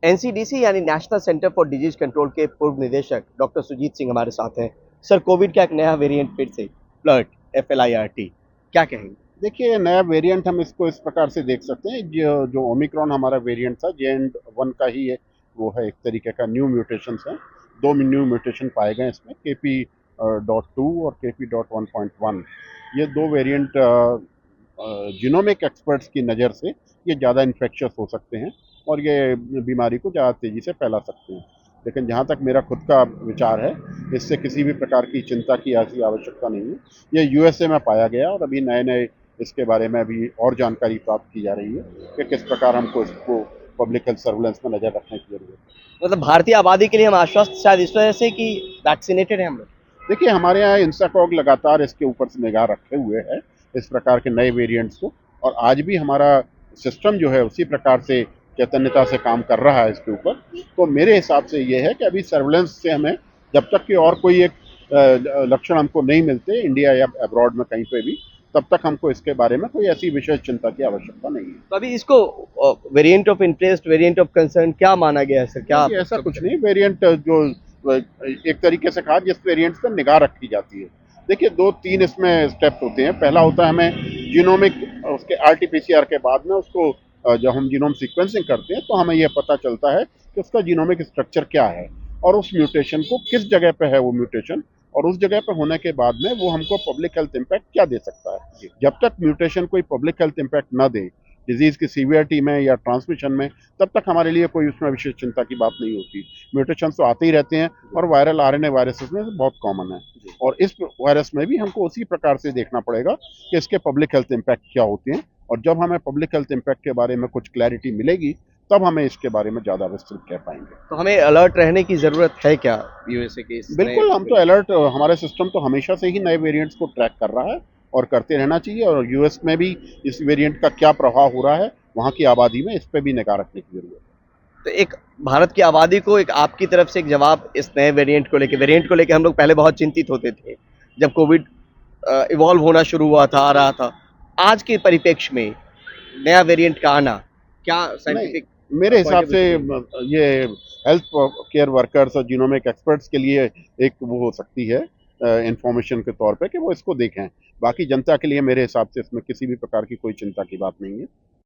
NCDC यानी national centre for disease control के पूर्व निदेशक डॉक्टर सुजीत सिंह हमारे साथ हैं। सर, कोविड का एक नया वेरिएंट फिर से फ्लर्ट, FLIRT, क्या कहेंगे? देखिए, नया वेरिएंट हम इसको इस प्रकार से देख सकते हैं। जो जो ओमिक्रॉन हमारा वेरिएंट था, JN.1 का ही है, वो है एक तरीके का न्यू म्यूटेशंस है। दो न्यू म्यूटेशन पाए गए इसमें, KP.2 और KP.1.1। ये दो वेरिएंट जिनोमिक एक्सपर्ट्स की नज़र से ये ज़्यादा इन्फेक्शियस हो सकते हैं और ये बीमारी को ज़्यादा तेज़ी से फैला सकते हैं। लेकिन जहाँ तक मेरा खुद का विचार है, इससे किसी भी प्रकार की चिंता की ऐसी आवश्यकता नहीं है। ये USA में पाया गया और अभी नए नए इसके बारे में अभी और जानकारी प्राप्त की जा रही है कि किस प्रकार हमको इसको पब्लिक हेल्थ सर्विलेंस में नज़र रखने की जरूरत है। मतलब भारतीय आबादी के लिए हम आश्वस्त शायद इस वजह से कि वैक्सीनेटेड हैं हम लोग। देखिए, हमारे यहाँ इंसाकॉग लगातार इसके ऊपर से निगाह रखे हुए है, इस प्रकार के नए वेरिएंट्स को। और आज भी हमारा सिस्टम जो है उसी प्रकार से चैतन्यता से काम कर रहा है इसके ऊपर। तो मेरे हिसाब से ये है कि अभी सर्विलेंस से हमें, जब तक कि और कोई एक लक्षण हमको नहीं मिलते इंडिया या अब्रॉड में कहीं पे भी, तब तक हमको इसके बारे में कोई ऐसी विशेष चिंता की आवश्यकता नहीं है। तो अभी इसको variant of interest, variant of concern क्या माना गया है सर? क्या नहीं, ऐसा कुछ नहीं। वेरिएंट जो एक तरीके से कहा, जिस वेरिएंट पर निगाह रखी जाती है। देखिए, दो तीन इसमें स्टेप्स होते हैं। पहला होता है हमें जीनोमिक, उसके RT-PCR के बाद में उसको जब हम जीनोम सीक्वेंसिंग करते हैं तो हमें यह पता चलता है कि उसका जीनोमिक स्ट्रक्चर क्या है और उस म्यूटेशन को किस जगह पे है वो म्यूटेशन, और उस जगह पे होने के बाद में वो हमको पब्लिक हेल्थ इम्पैक्ट क्या दे सकता है। जब तक म्यूटेशन कोई पब्लिक हेल्थ इम्पैक्ट ना दे, डिजीज की सीवियरिटी में या ट्रांसमिशन में, तब तक हमारे लिए कोई उसमें विशेष चिंता की बात नहीं होती। म्यूटेशन तो आते ही रहते हैं और वायरल RNA वायरसेस में बहुत कॉमन है। और इस वायरस में भी हमको उसी प्रकार से देखना पड़ेगा कि इसके पब्लिक हेल्थ इम्पैक्ट क्या होते हैं। और जब हमें पब्लिक हेल्थ इम्पैक्ट के बारे में कुछ क्लैरिटी मिलेगी, तब हमें इसके बारे में ज़्यादा विस्तृत कह पाएंगे। तो हमें अलर्ट रहने की ज़रूरत है क्या यूएसए के इस नए बिल्कुल, हम तो अलर्ट, हमारे सिस्टम तो हमेशा से ही नए वेरिएंट्स को ट्रैक कर रहा है और करते रहना चाहिए। और US में भी इस वेरिएंट का क्या प्रभाव हो रहा है वहाँ की आबादी में, इस पे भी निगाह रखने की जरूरत है। तो एक भारत की आबादी को एक आपकी तरफ से एक जवाब इस नए वेरिएंट को लेके हम लोग पहले बहुत चिंतित होते थे जब कोविड इवॉल्व होना शुरू हुआ था, आ रहा था। आज के परिप्रेक्ष्य में नया वेरिएंट का आना क्या नहीं, साइंटिफिक मेरे हिसाब पॉइंट ऑफ से व्यू से? ये हेल्थ केयर वर्कर्स और जीनोमिक एक्सपर्ट्स के लिए एक वो हो सकती है इंफॉर्मेशन के तौर पे कि वो इसको देखें। बाकी जनता के लिए मेरे हिसाब से इसमें किसी भी प्रकार की कोई चिंता की बात नहीं है।